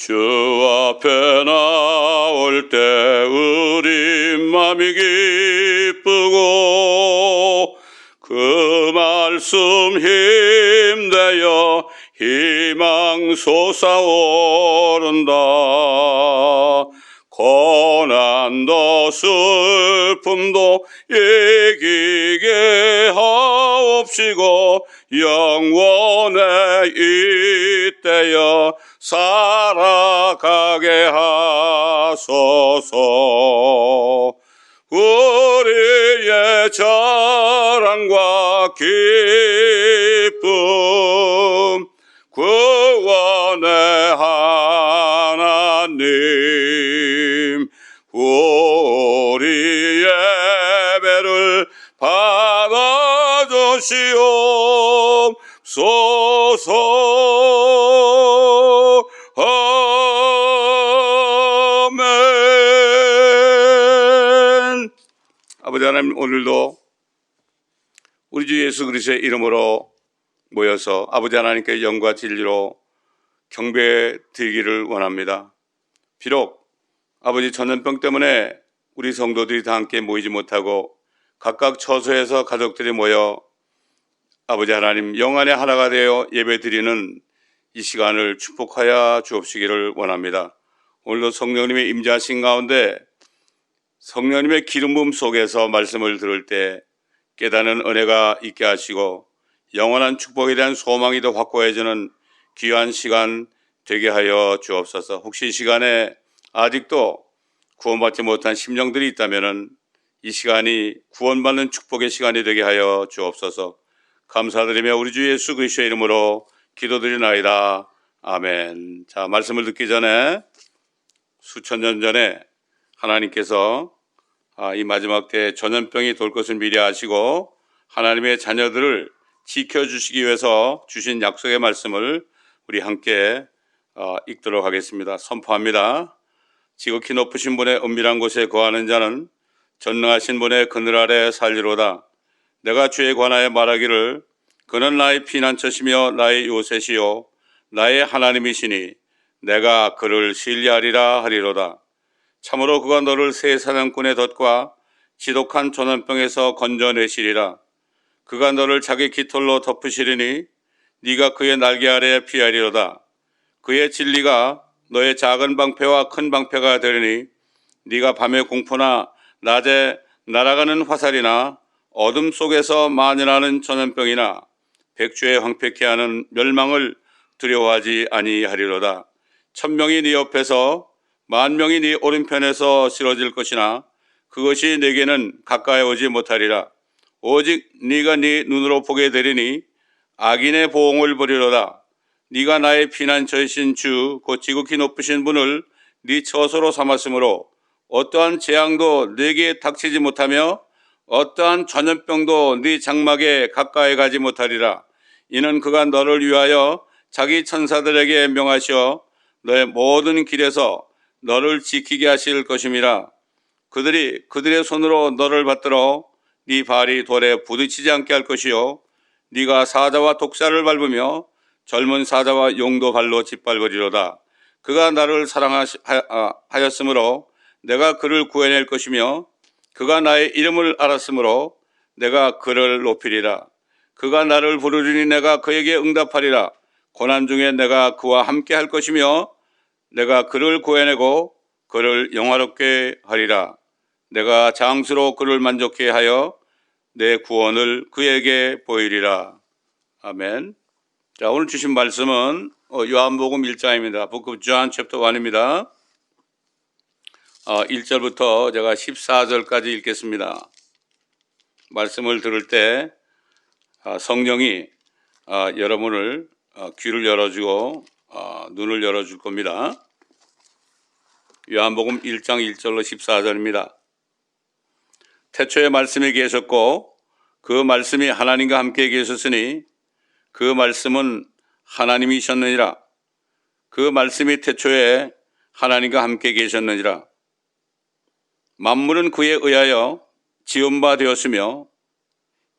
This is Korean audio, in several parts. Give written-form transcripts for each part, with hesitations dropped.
주 앞에 나올 때 우리 맘이 기쁘고 그 말씀 힘내어 희망 솟아오른다. 고난도 슬픔도 이기게 하옵시고 영원의 이때여 살아가게 하소서. 우리의 자랑과 기쁨 구원의 하나님, 우리 예배를 받아주시옵소서. 아멘. 아버지 하나님, 오늘도 우리 주 예수 그리스도의 이름으로 모여서 아버지 하나님께 영과 진리로 경배 드리기를 원합니다. 비록 아버지 전염병 때문에 우리 성도들이 다 함께 모이지 못하고 각각 처소에서 가족들이 모여 아버지 하나님 영안의 하나가 되어 예배 드리는 이 시간을 축복하여 주옵시기를 원합니다. 오늘도 성령님의 임재하신 가운데 성령님의 기름 부음 속에서 말씀을 들을 때 깨닫는 은혜가 있게 하시고 영원한 축복에 대한 소망이 더 확고해지는 귀한 시간 되게 하여 주옵소서. 혹시 이 시간에 아직도 구원받지 못한 심령들이 있다면 이 시간이 구원받는 축복의 시간이 되게 하여 주옵소서. 감사드리며 우리 주 예수 그리스도의 이름으로 기도드리나이다. 아멘. 자, 말씀을 듣기 전에 수천 년 전에 하나님께서 이 마지막 때 전염병이 돌 것을 미리 아시고 하나님의 자녀들을 지켜주시기 위해서 주신 약속의 말씀을 우리 함께 읽도록 하겠습니다. 선포합니다. 지극히 높으신 분의 은밀한 곳에 거하는 자는 전능하신 분의 그늘 아래 살리로다. 내가 주에 관하여 말하기를 그는 나의 피난처시며 나의 요새시요 나의 하나님이시니 내가 그를 신뢰하리라 하리로다. 참으로 그가 너를 새 사냥꾼의 덫과 지독한 전염병에서 건져내시리라. 그가 너를 자기 깃털로 덮으시리니 네가 그의 날개 아래 피하리로다. 그의 진리가 너의 작은 방패와 큰 방패가 되리니 네가 밤의 공포나 낮에 날아가는 화살이나 어둠 속에서 만연하는 전염병이나 백주에 황폐케 하는 멸망을 두려워하지 아니하리로다. 1000명이 네 옆에서 10,000명이 네 오른편에서 쓰러질 것이나 그것이 네게는 가까이 오지 못하리라. 오직 네가 네 눈으로 보게 되리니 악인의 보응을 보리로다. 네가 나의 피난처이신 주 곧 지극히 높으신 분을 네 처소로 삼았으므로 어떠한 재앙도 네게 닥치지 못하며 어떠한 전염병도 네 장막에 가까이 가지 못하리라. 이는 그가 너를 위하여 자기 천사들에게 명하시어 너의 모든 길에서 너를 지키게 하실 것임이라. 그들이 그들의 손으로 너를 받들어 네 발이 돌에 부딪히지 않게 할 것이요 네가 사자와 독사를 밟으며 젊은 사자와 용도 발로 짓밟으리로다. 그가 나를 사랑하였으므로 내가 그를 구해낼 것이며 그가 나의 이름을 알았으므로 내가 그를 높이리라. 그가 나를 부르리니 내가 그에게 응답하리라. 고난 중에 내가 그와 함께 할 것이며 내가 그를 구해내고 그를 영화롭게 하리라. 내가 장수로 그를 만족케 하여 내 구원을 그에게 보이리라. 아멘. 자, 오늘 주신 말씀은 요한복음 1장입니다. Book of John chapter 1입니다. 1절부터 제가 14절까지 읽겠습니다. 말씀을 들을 때 성령이 여러분을 귀를 열어주고 눈을 열어줄 겁니다. 요한복음 1장 1절로 14절입니다. 태초에 말씀이 계셨고 그 말씀이 하나님과 함께 계셨으니 그 말씀은 하나님이셨느니라. 그 말씀이 태초에 하나님과 함께 계셨느니라. 만물은 그에 의하여 지은 바 되었으며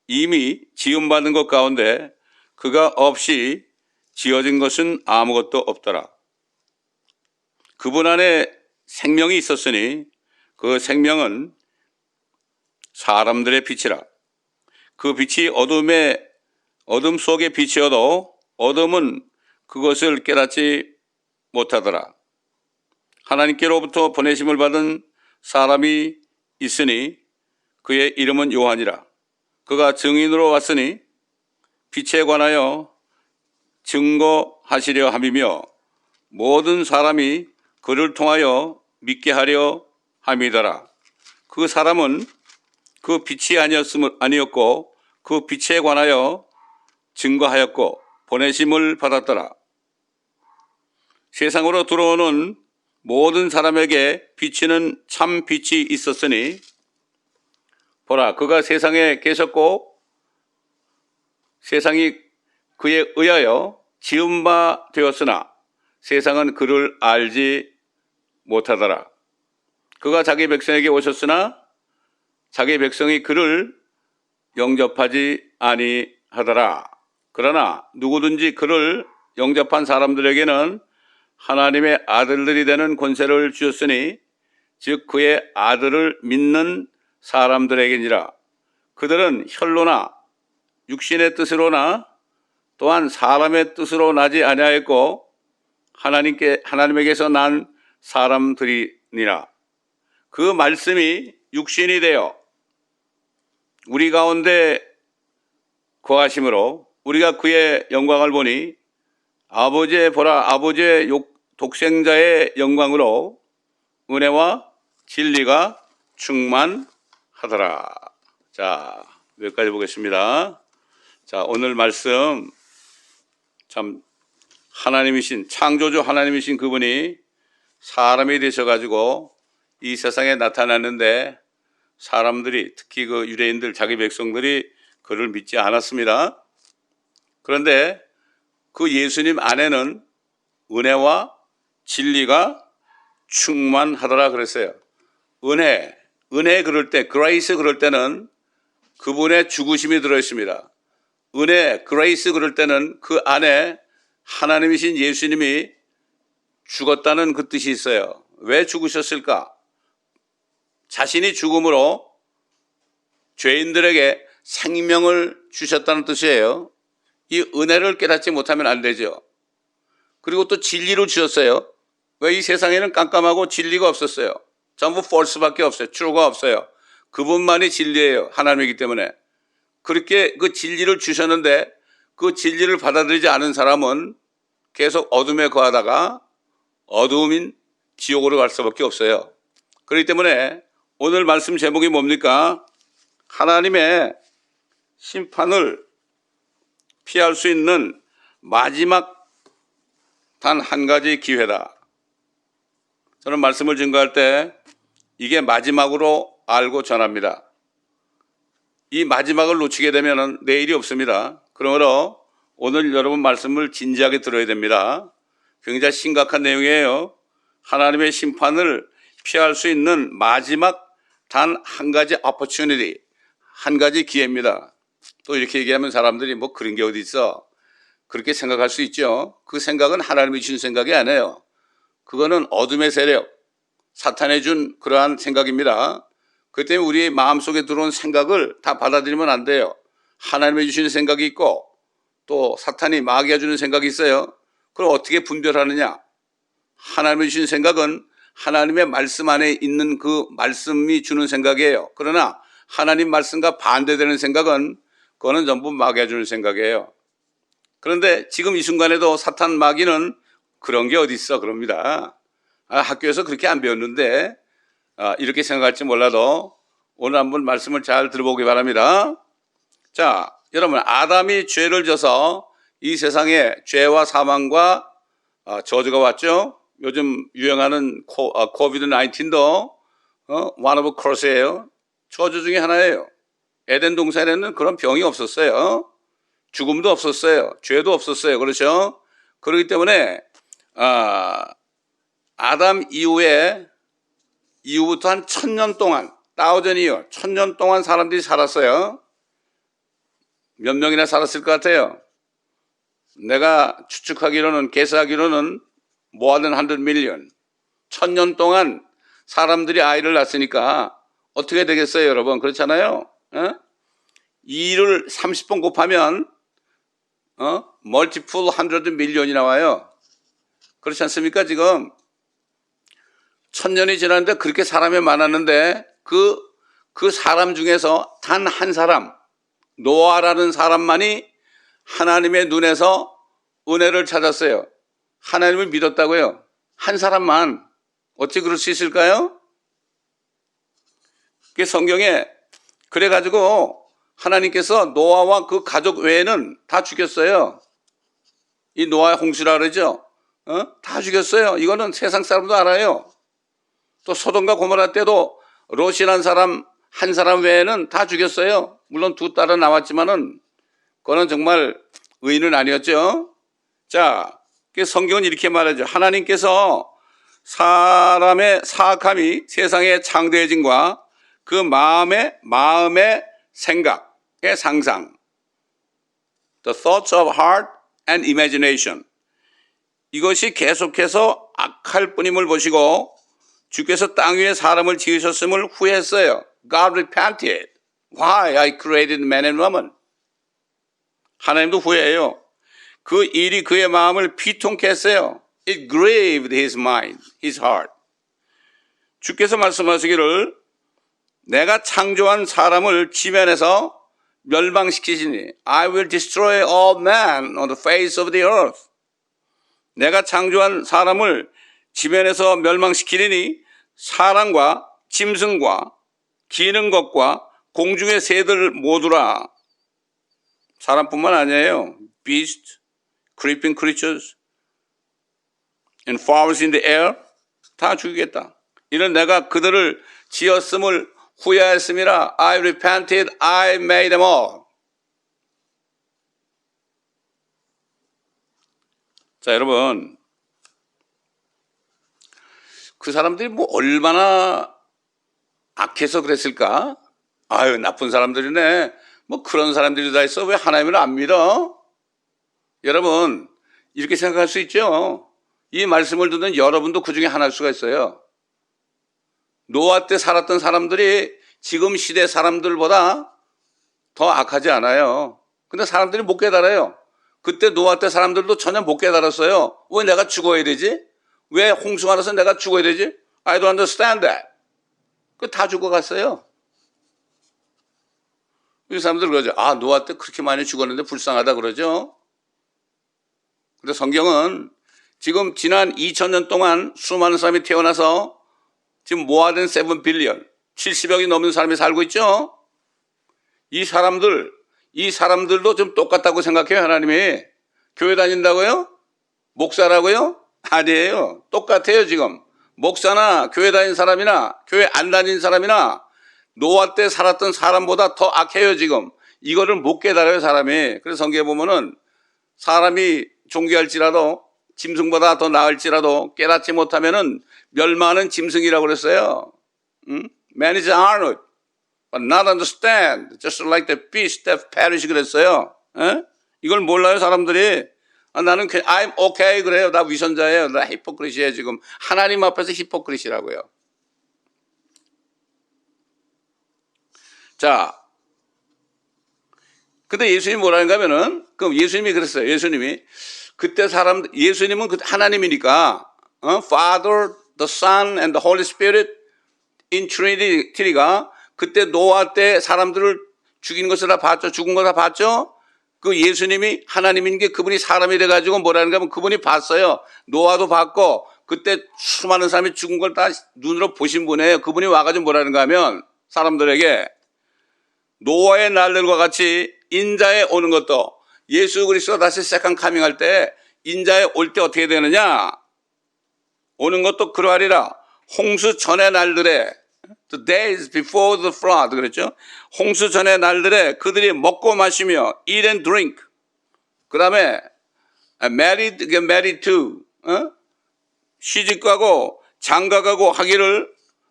이미 지음받은 것 가운데 그가 없이 지어진 것은 아무것도 없더라. 그분 안에 생명이 있었으니 그 생명은 사람들의 빛이라. 그 빛이 어둠 속의 빛이어도 어둠은 그것을 깨닫지 못하더라. 하나님께로부터 보내심을 받은 사람이 있으니 그의 이름은 요한이라. 그가 증인으로 왔으니 빛에 관하여 증거하시려 함이며 모든 사람이 그를 통하여 믿게 하려 함이더라. 그 사람은 그 빛이 아니었고 그 빛에 관하여 증거하였고 보내심을 받았더라. 세상으로 들어오는 모든 사람에게 비치는 참 빛이 있었으니 보라, 그가 세상에 계셨고 세상이 그에 의하여 지은 바 되었으나 세상은 그를 알지 못하더라. 그가 자기 백성에게 오셨으나 자기 백성이 그를 영접하지 아니하더라. 그러나 누구든지 그를 영접한 사람들에게는 하나님의 아들들이 되는 권세를 주셨으니 즉 그의 아들을 믿는 사람들에게니라. 그들은 혈로나 육신의 뜻으로나 또한 사람의 뜻으로 나지 아니하였고 하나님에게서 난 사람들이니라. 그 말씀이 육신이 되어 우리 가운데 거하심으로 우리가 그의 영광을 보니 아버지의 독생자의 영광으로 은혜와 진리가 충만하더라. 자, 여기까지 보겠습니다. 자, 오늘 말씀 참 하나님이신 창조주 하나님이신 그분이 사람이 되셔가지고 이 세상에 나타났는데 사람들이 특히 그 유대인들 자기 백성들이 그를 믿지 않았습니다. 그런데 그 예수님 안에는 은혜와 진리가 충만하더라 그랬어요. 은혜 그럴 때, 그레이스 그럴 때는 그분의 죽으심이 들어있습니다. 은혜, 그레이스 그럴 때는 그 안에 하나님이신 예수님이 죽었다는 그 뜻이 있어요. 왜 죽으셨을까? 자신이 죽음으로 죄인들에게 생명을 주셨다는 뜻이에요. 이 은혜를 깨닫지 못하면 안 되죠. 그리고 또 진리를 주셨어요. 왜 이 세상에는 깜깜하고 진리가 없었어요. 전부 false밖에 없어요. true가 없어요. 그분만이 진리예요. 하나님이기 때문에. 그렇게 그 진리를 주셨는데 그 진리를 받아들이지 않은 사람은 계속 어둠에 거하다가 어두움인 지옥으로 갈 수밖에 없어요. 그렇기 때문에 오늘 말씀 제목이 뭡니까? 하나님의 심판을 피할 수 있는 마지막 단 한 가지 기회다. 저는 말씀을 증거할 때 이게 마지막으로 알고 전합니다. 이 마지막을 놓치게 되면 내일이 없습니다. 그러므로 오늘 여러분 말씀을 진지하게 들어야 됩니다. 굉장히 심각한 내용이에요. 하나님의 심판을 피할 수 있는 마지막 단 한 가지 opportunity, 한 가지 기회입니다. 또 이렇게 얘기하면 사람들이 뭐 그런 게 어디 있어? 그렇게 생각할 수 있죠. 그 생각은 하나님이 주신 생각이 아니에요. 그거는 어둠의 세력, 사탄이 준 그러한 생각입니다. 그렇기 때문에 우리 마음속에 들어온 생각을 다 받아들이면 안 돼요. 하나님이 주시는 생각이 있고 또 사탄이 마귀가 주는 생각이 있어요. 그럼 어떻게 분별하느냐? 하나님이 주신 생각은 하나님의 말씀 안에 있는 그 말씀이 주는 생각이에요. 그러나 하나님 말씀과 반대되는 생각은 그거는 전부 마귀가 주는 생각이에요. 그런데 지금 이 순간에도 사탄 마귀는 그런 게 어디 있어 그럽니다. 학교에서 그렇게 안 배웠는데 이렇게 생각할지 몰라도 오늘 한번 말씀을 잘 들어보기 바랍니다. 자, 여러분, 아담이 죄를 져서 이 세상에 죄와 사망과 저주가 왔죠. 요즘 유행하는 코비드-19도 one of curse예요. 저주 중에 하나예요. 에덴 동산에는 그런 병이 없었어요. 죽음도 없었어요. 죄도 없었어요. 그렇죠? 그렇기 때문에 아담 이후부터 한 1000년 동안, 1000년 동안 사람들이 살았어요. 몇 명이나 살았을 것 같아요? 내가 추측하기로는, 계산하기로는 more than 100 million. 1000년 동안 사람들이 아이를 낳았으니까 어떻게 되겠어요, 여러분? 그렇잖아요. 2를 30번 곱하면 multiple 100 million이 나와요. 그렇지 않습니까? 지금 1000년이 지났는데 그렇게 사람이 많았는데 그 사람 중에서 단 한 사람, 노아라는 사람만이 하나님의 눈에서 은혜를 찾았어요. 하나님을 믿었다고요. 한 사람만. 어찌 그럴 수 있을까요? 그게 성경에 그래가지고 하나님께서 노아와 그 가족 외에는 다 죽였어요. 이 노아의 홍수라 그러죠. 다 죽였어요. 이거는 세상 사람도 알아요. 또 소돔과 고모라 때도 롯이라는 사람 한 사람 외에는 다 죽였어요. 물론 두 딸은 나왔지만은 그거는 정말 의인은 아니었죠. 자, 성경은 이렇게 말하죠. 하나님께서 사람의 사악함이 세상의 창대해짐과 그 마음의 생각의 상상, the thoughts of heart and imagination, 이것이 계속해서 악할 뿐임을 보시고 주께서 땅 위에 사람을 지으셨음을 후회했어요. God repented. Why I created man and woman. 하나님도 후회해요. 그 일이 그의 마음을 비통케 했어요. It grieved his mind, his heart. 주께서 말씀하시기를 내가 창조한 사람을 지면에서 멸망시키시니 I will destroy all man on the face of the earth. 내가 창조한 사람을 지면에서 멸망시키리니 사람과 짐승과 기는 것과 공중의 새들 모두라. 사람뿐만 아니에요. beast, creeping creatures, and fowls in the air 다 죽이겠다. 이는 내가 그들을 지었음을 후회하였음이라. I repented, I made them all. 자, 여러분, 그 사람들이 뭐 얼마나 악해서 그랬을까? 아유, 나쁜 사람들이네. 뭐 그런 사람들이 다 있어. 왜 하나님을 안 믿어? 여러분, 이렇게 생각할 수 있죠. 이 말씀을 듣는 여러분도 그 중에 하나일 수가 있어요. 노아 때 살았던 사람들이 지금 시대 사람들보다 더 악하지 않아요. 근데 사람들이 못 깨달아요. 그때 노아 때 사람들도 전혀 못 깨달았어요. 왜 내가 죽어야 되지? 왜 홍수가 나서 내가 죽어야 되지? I don't understand that. 그 다 죽어갔어요. 이 사람들 그러죠. 아, 노아 때 그렇게 많이 죽었는데 불쌍하다 그러죠. 근데 성경은 지금 지난 2000년 동안 수많은 사람이 태어나서 지금 모아된 7 빌리언, 70억이 넘는 사람이 살고 있죠. 이 사람들도 좀 똑같다고 생각해요. 하나님이. 교회 다닌다고요? 목사라고요? 아니에요. 똑같아요. 지금 목사나 교회 다닌 사람이나 교회 안 다닌 사람이나 노아 때 살았던 사람보다 더 악해요. 지금 이거를 못 깨달아요, 사람이. 그래서 성경에 보면은 사람이 존귀할지라도 짐승보다 더 나을지라도 깨닫지 못하면은 멸망하는 짐승이라고 그랬어요. Man is honored, but not understand, just like the beast that perish 그랬어요. 이걸 몰라요, 사람들이. 나는 I'm okay 그래요. 나 위선자예요. 나 히포크리시예요. 지금 하나님 앞에서 히포크리시라고요. 자, 근데 예수님이 뭐라는가 하면은, 그럼 예수님이 그랬어요. 예수님이 그때 예수님은 하나님이니까 Father, the Son, and the Holy Spirit in Trinity가 그때 노아 때 사람들을 죽이는 것을 다 봤죠. 죽은 거 다 봤죠. 그 예수님이 하나님인 게 그분이 사람이 돼가지고 뭐라는가 하면 그분이 봤어요. 노아도 봤고 그때 수많은 사람이 죽은 걸 다 눈으로 보신 분이에요. 그분이 와가지고 뭐라는가 하면 사람들에게 노아의 날들과 같이 인자에 오는 것도 예수 그리스도 다시 세컨 카밍할 때 인자에 올 때 어떻게 되느냐? 오는 것도 그러하리라. 홍수 전의 날들에 the days before the flood 그랬죠. 홍수 전의 날들에 그들이 먹고 마시며 eat and drink. 그다음에 married to 시집가고 장가가고 하기를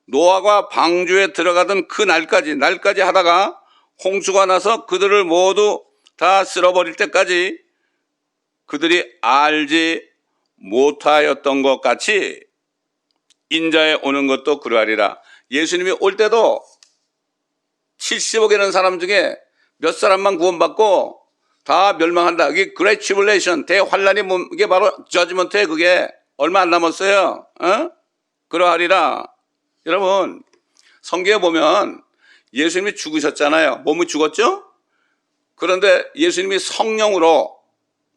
노아가 방주에 들어가던 그 날까지 하다가 홍수가 나서 그들을 모두 다 쓸어버릴 때까지 그들이 알지 못하였던 것 같이 인자에 오는 것도 그러하리라. 예수님이 올 때도 70억이라는 사람 중에 몇 사람만 구원받고 다 멸망한다. 이게 Great Tribulation, 대환란이 이게 바로 저지먼트에 그게 얼마 안 남았어요. 그러하리라. 여러분, 성경에 보면 예수님이 죽으셨잖아요. 몸은 죽었죠? 그런데 예수님이 성령으로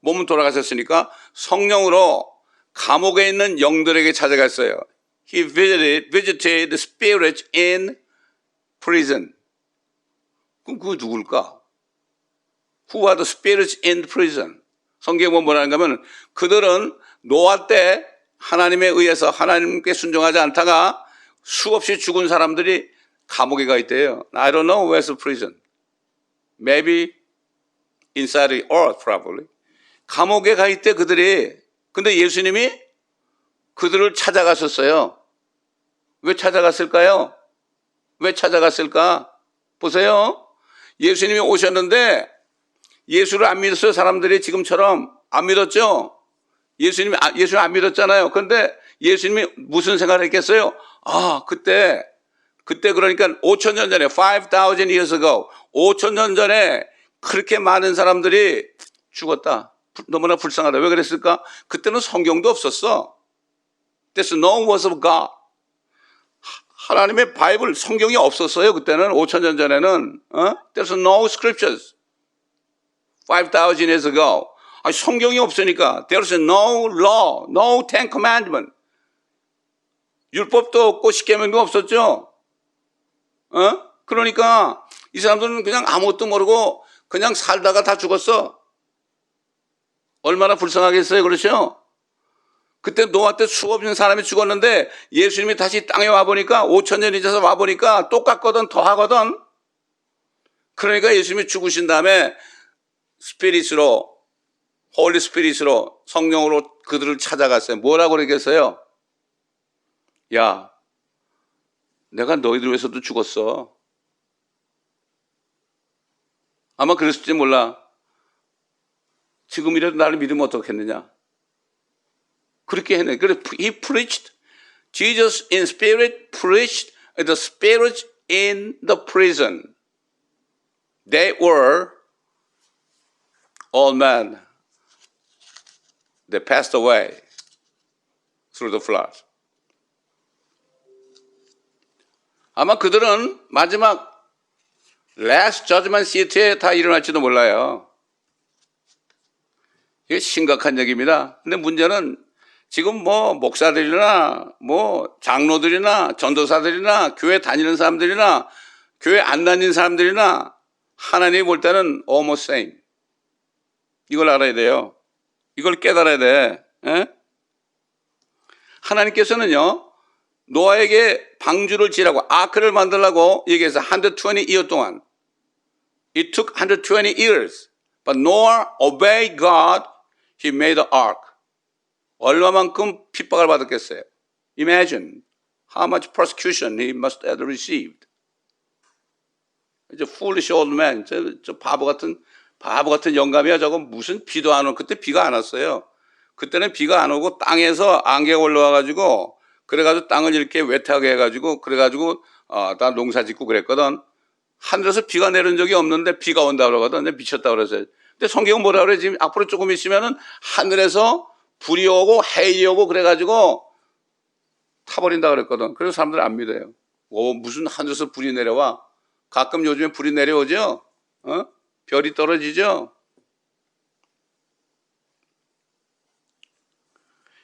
몸은 돌아가셨으니까 성령으로 감옥에 있는 영들에게 찾아갔어요. He visited the spirits in prison. 그럼 그거 누굴까? Who are the spirits in prison? 성경에 보면 뭐라는가 하면 그들은 노아 때 하나님에 의해서 하나님께 순종하지 않다가 수없이 죽은 사람들이 감옥에 가 있대요. I don't know where's the prison. Maybe inside the earth probably. 감옥에 가 있대 그들이. 근데 예수님이 그들을 찾아가셨어요. 왜 찾아갔을까요? 왜 찾아갔을까? 보세요. 예수님이 오셨는데 예수를 안 믿었어요. 사람들이 지금처럼 안 믿었죠. 예수님 안 믿었잖아요. 그런데 예수님이 무슨 생각을 했겠어요? 그때 그러니까 5,000년 전에 5,000 years ago 5,000년 전에 그렇게 많은 사람들이 죽었다. 너무나 불쌍하다. 왜 그랬을까? 그때는 성경도 없었어. There's no words of God. 하나님의 바이블 성경이 없었어요. 그때는 5,000년 전에는 There's no scriptures. 5,000 years ago. 성경이 없으니까 There's no law, no Ten Commandments. 율법도 없고 십계명도 없었죠. 그러니까 이 사람들은 그냥 아무것도 모르고 그냥 살다가 다 죽었어. 얼마나 불쌍하겠어요. 그렇죠? 그때 노아 때 수없는 사람이 죽었는데 예수님이 다시 땅에 와보니까 5,000년 잊어서 와보니까 똑같거든, 더 하거든. 그러니까 예수님이 죽으신 다음에 스피릿으로, 홀리 스피릿으로, 성령으로 그들을 찾아갔어요. 뭐라고 그러겠어요? 야, 내가 너희들 위해서도 죽었어. 아마 그랬을지 몰라. 지금이라도 나를 믿으면 어떻겠느냐. 그렇게 했네. 그래서 he preached, Jesus in spirit preached the spirits in the prison. They were all men. They passed away through the flood. 아마 그들은 마지막 last judgment seat에 다 일어날지도 몰라요. 이게 심각한 얘기입니다. 근데 문제는 지금 뭐 목사들이나 뭐 장로들이나 전도사들이나 교회 다니는 사람들이나 교회 안 다니는 사람들이나 하나님이 볼 때는 almost same. 이걸 알아야 돼요. 이걸 깨달아야 돼. 에? 하나님께서는요, 노아에게 방주를 지으라고 아크를 만들라고 얘기해서 120 year 동안. It took 120 years. But Noah obeyed God. He made the ark. 얼마만큼 핍박을 받았겠어요? Imagine how much persecution he must have received. 이제 foolish old man, 저 바보 같은 영감이야. 저거 무슨 비도 안 오고, 그때 비가 안 왔어요. 그때는 비가 안 오고 땅에서 안개가 올라와가지고, 그래가지고 땅을 이렇게 외타게 해가지고, 그래가지고, 다 농사 짓고 그랬거든. 하늘에서 비가 내린 적이 없는데 비가 온다 그러거든. 근데 미쳤다 그랬어요. 근데 성경은 뭐라 그래? 지금 앞으로 조금 있으면은 하늘에서 불이 오고 해일이 오고 그래가지고 타버린다 그랬거든. 그래서 사람들 안 믿어요. 무슨 하늘에서 불이 내려와? 가끔 요즘에 불이 내려오죠? 별이 떨어지죠?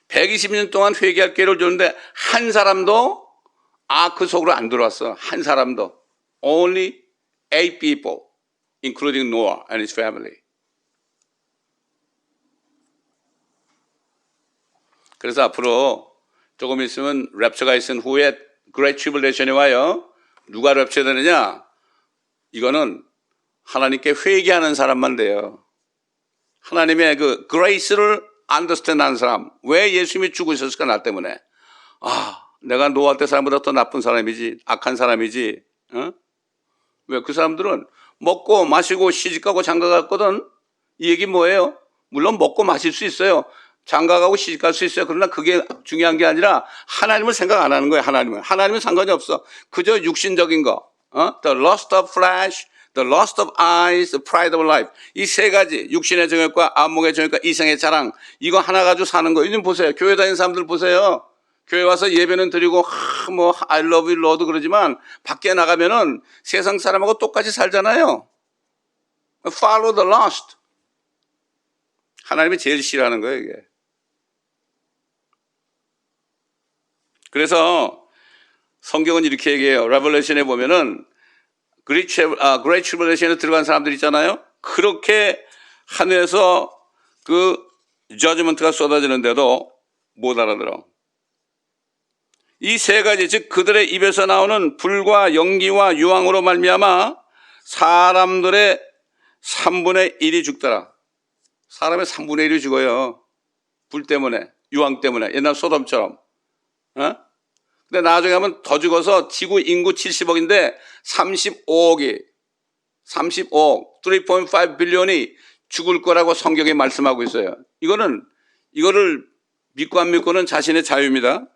120년 동안 회개할 기회를 줬는데 한 사람도 아크 속으로 안 들어왔어. 한 사람도. Only 8 people, including Noah and his family. 그래서 앞으로 조금 있으면 랩처가 있은 후에 Great Tribulation이 와요. 누가 랩처 되느냐? 이거는 하나님께 회개하는 사람만 돼요. 하나님의 그 grace를 understand 하는 사람. 왜 예수님이 죽으셨을까? 나 때문에. 내가 노아 때 사람보다 더 나쁜 사람이지, 악한 사람이지. 왜? 그 사람들은 먹고 마시고 시집가고 장가갔거든. 이 얘기 뭐예요? 물론 먹고 마실 수 있어요. 장가가고 시집갈 수 있어요. 그러나 그게 중요한 게 아니라 하나님을 생각 안 하는 거예요. 하나님은 상관이 없어. 그저 육신적인 거, the lust of flesh, the lust of eyes, the pride of life. 이 세 가지, 육신의 정욕과 안목의 정욕과 이생의 자랑, 이거 하나 가지고 사는 거예요. 좀 보세요. 교회 다니는 사람들 보세요. 교회 와서 예배는 드리고 I love you Lord 그러지만 밖에 나가면은 세상 사람하고 똑같이 살잖아요. Follow the lust. 하나님이 제일 싫어하는 거예요, 이게. 그래서 성경은 이렇게 얘기해요. 레벨레이션에 보면은 Great Tribulation에 들어간 사람들 있잖아요. 그렇게 하늘에서 그 저지먼트가 쏟아지는데도 못 알아들어. 이 세 가지, 즉 그들의 입에서 나오는 불과 연기와 유황으로 말미암아 사람들의 3분의 1이 죽더라. 사람의 3분의 1이 죽어요. 불 때문에, 유황 때문에. 옛날 소돔처럼. 근데 나중에 하면 더 죽어서 지구 인구 70억인데 35억이 35억, 3.5 빌리언이 죽을 거라고 성경에 말씀하고 있어요. 이거를 믿고 안 믿고는 자신의 자유입니다.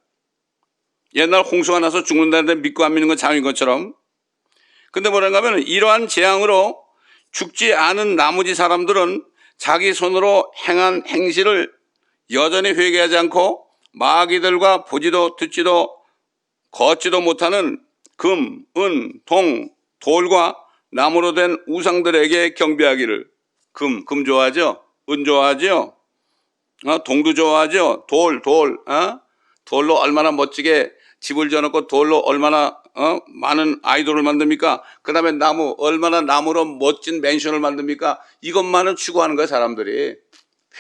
옛날 홍수가 나서 죽는다는데 믿고 안 믿는 건 자유인 것처럼. 근데 뭐라고 하면 이러한 재앙으로 죽지 않은 나머지 사람들은 자기 손으로 행한 행실을 여전히 회개하지 않고 마귀들과 보지도 듣지도 걷지도 못하는 금, 은, 동, 돌과 나무로 된 우상들에게 경배하기를. 금 좋아하죠? 은 좋아하죠? 동도 좋아하죠? 돌로 얼마나 멋지게 집을 지어놓고 돌로 얼마나 많은 아이돌을 만듭니까? 그 다음에 나무, 얼마나 나무로 멋진 맨션을 만듭니까? 이것만은 추구하는 거야, 사람들이.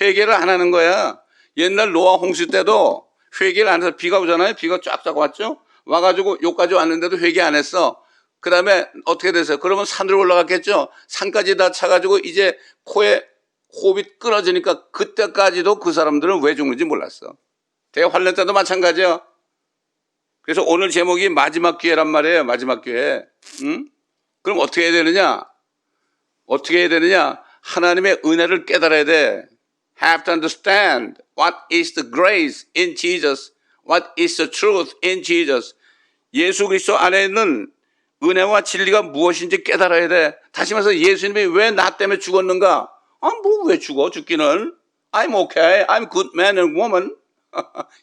회개를 안 하는 거야. 옛날 노아 홍수 때도 회개를 안 해서 비가 오잖아요. 비가 쫙쫙 왔죠. 와가지고 여기까지 왔는데도 회개 안 했어. 그 다음에 어떻게 됐어요? 그러면 산으로 올라갔겠죠. 산까지 다 차가지고 이제 코에 호흡이 끊어지니까 그때까지도 그 사람들은 왜 죽는지 몰랐어. 대환란 때도 마찬가지야. 그래서 오늘 제목이 마지막 기회란 말이에요. 마지막 기회. 그럼 어떻게 해야 되느냐? 어떻게 해야 되느냐? 하나님의 은혜를 깨달아야 돼. Have to understand what is the grace in Jesus, what is the truth in Jesus. 예수 그리스도 안에 있는 은혜와 진리가 무엇인지 깨달아야 돼. 다시 말해서 예수님이 왜 나 때문에 죽었는가? 왜 죽어? 죽기는. I'm okay. I'm good man and woman.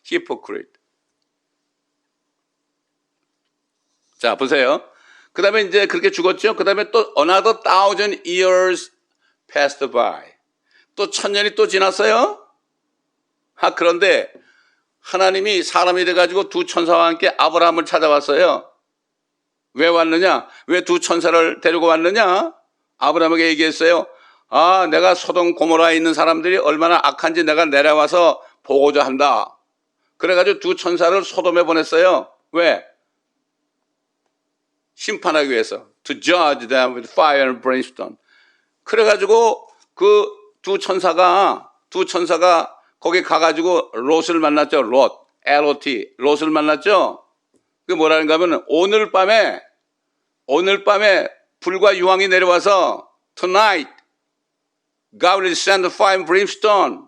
Hypocrite. 자, 보세요. 그 다음에 이제 그렇게 죽었죠. 그 다음에 또 another 1,000 years passed by. 또 1000년이 또 지났어요. 그런데 하나님이 사람이 돼가지고 두 천사와 함께 아브라함을 찾아왔어요. 왜 왔느냐? 왜 두 천사를 데리고 왔느냐? 아브라함에게 얘기했어요. 내가 소돔 고모라에 있는 사람들이 얼마나 악한지 내가 내려와서 보고자 한다. 그래가지고 두 천사를 소돔에 보냈어요. 왜? 심판하기 위해서. To judge them with fire and brimstone. 그래가지고 그 두 천사가 거기 가가지고 롯을 만났죠. L-O-T. 롯을 만났죠. 그게 뭐라는가 하면 오늘 밤에 불과 유황이 내려와서 Tonight God will send fire and brimstone.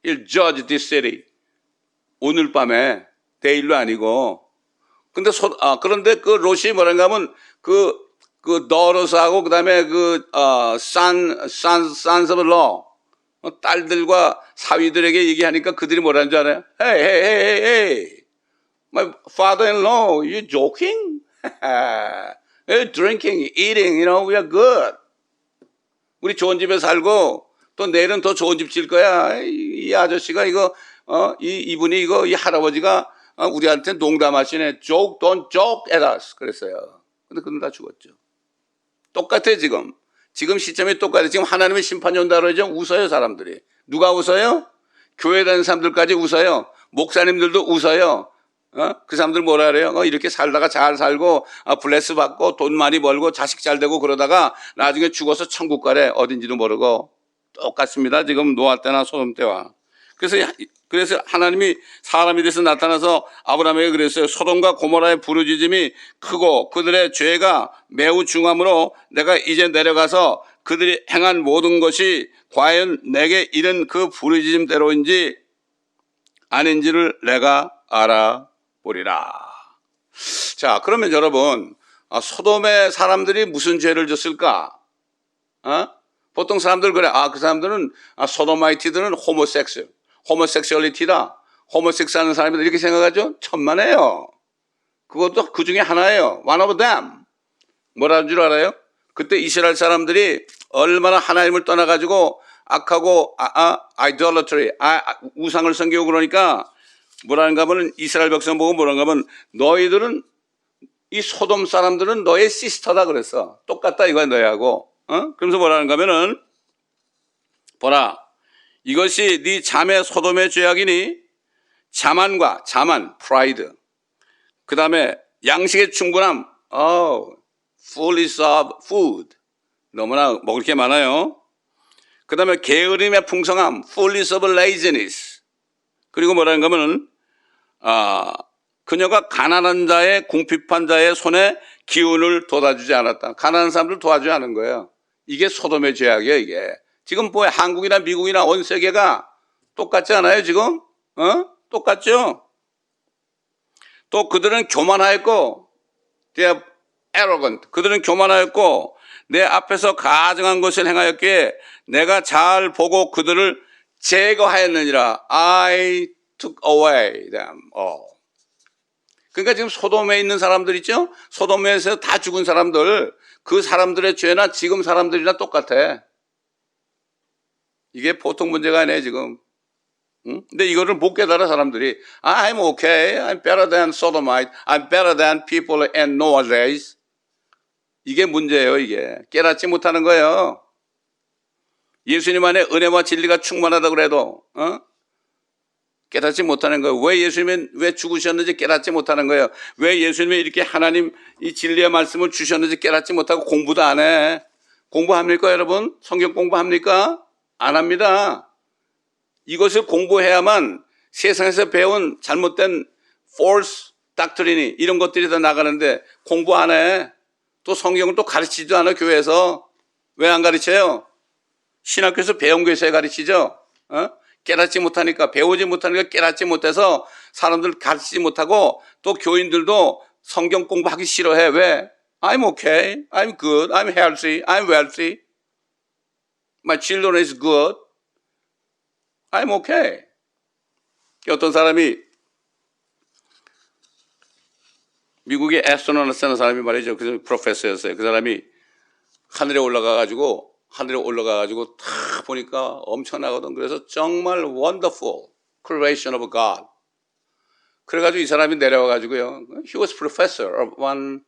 He'll judge this city. 오늘 밤에 내일로 아니고. 그런데 그 롯이 뭐라는가 하면 그 너로스하고 그다음에 sons of law 딸들과 사위들에게 얘기하니까 그들이 뭐라는 줄 알아요? Hey, my father-in-law, you joking? You're drinking, eating, we are good. 우리 좋은 집에 살고 또 내일은 더 좋은 집 질 거야. 이 아저씨가 이분이 이 할아버지가 우리한테 농담하시네. Don't joke at us. 그랬어요. 근데 그는 다 죽었죠. 똑같아, 지금. 지금 시점이 똑같아. 지금 하나님의 심판이 온다 그러죠. 웃어요, 사람들이. 누가 웃어요? 교회 다니는 사람들까지 웃어요. 목사님들도 웃어요. 그 사람들 뭐라 그래요? 이렇게 살다가 잘 살고, 블레스 받고, 돈 많이 벌고, 자식 잘 되고 그러다가 나중에 죽어서 천국 가래. 어딘지도 모르고. 똑같습니다. 지금 노아 때나 소돔 때와. 그래서 하나님이 사람이 돼서 나타나서 아브라함에게 그랬어요. 소돔과 고모라의 부르짖음이 크고 그들의 죄가 매우 중함으로 내가 이제 내려가서 그들이 행한 모든 것이 과연 내게 이른 그 부르짖음대로인지 아닌지를 내가 알아보리라. 자, 그러면 여러분, 소돔의 사람들이 무슨 죄를 졌을까? 보통 사람들 그래. 그 사람들은 소도마이트들은 호모섹슈얼리티다. 호모섹스하는 사람들 이렇게 생각하죠? 천만에요. 그것도 그 중에 하나예요. One of them. 뭐라는 줄 알아요? 그때 이스라엘 사람들이 얼마나 하나님을 떠나가지고 악하고 idolatry, 우상을 섬기고 그러니까 뭐라는가 하면 이스라엘 백성 보고 뭐라는가 하면 너희들은 이 소돔 사람들은 너의 시스터다 그랬어. 똑같다 이거야 너희하고. 그러면서 뭐라는가 하면은 보라 이것이 네 자매 소돔의 죄악이니 자만, pride. 그 다음에 양식의 충분함, fullness of food. 너무나 먹을 게 많아요. 그 다음에 게으름의 풍성함, fullness of laziness. 그리고 뭐라는가 하면은, 그녀가 가난한 자의, 궁핍한 자의 손에 기운을 돋아주지 않았다. 가난한 사람들 도와주지 않은 거예요. 이게 소돔의 죄악이에요, 이게. 지금 뭐 한국이나 미국이나 온 세계가 똑같지 않아요, 지금? 똑같죠? 또 그들은 교만하였고, they are arrogant. 그들은 교만하였고, 내 앞에서 가증한 것을 행하였기에 내가 잘 보고 그들을 제거하였느니라. I took away them all. 그러니까 지금 소돔에 있는 사람들 있죠? 소돔에서 다 죽은 사람들, 그 사람들의 죄나 지금 사람들이나 똑같아. 이게 보통 문제가 아니에요, 지금. 근데 이거를 못 깨달아 사람들이. I'm okay. I'm better than Sodomite. I'm better than people in Noah days. 이게 문제예요, 이게. 깨닫지 못하는 거예요. 예수님 안에 은혜와 진리가 충만하다 그래도 깨닫지 못하는 거예요. 왜 예수님이 왜 죽으셨는지 깨닫지 못하는 거예요. 왜 예수님이 이렇게 하나님 이 진리의 말씀을 주셨는지 깨닫지 못하고 공부도 안 해. 공부합니까, 여러분? 성경 공부합니까? 안 합니다. 이것을 공부해야만 세상에서 배운 잘못된 false doctrine이 이런 것들이 다 나가는데 공부 안 해. 또 성경을 또 가르치지도 않아, 교회에서. 왜 안 가르쳐요? 신학교에서 배운 교회에서 가르치죠. 깨닫지 못하니까, 배우지 못하니까 깨닫지 못해서 사람들 가르치지 못하고 또 교인들도 성경 공부하기 싫어해. 왜? I'm okay. I'm good. I'm healthy. I'm wealthy. My children is good. I'm okay. 어떤 사람이 미국의 애스트로너스라는 사람이 말이죠. 그 프로페서였어요. 그 사람이 하늘에 올라가가지고 다 보니까 엄청나거든. 그래서 정말 wonderful creation of God. 그래가지고 이 사람이 내려와가지고요. He was professor of one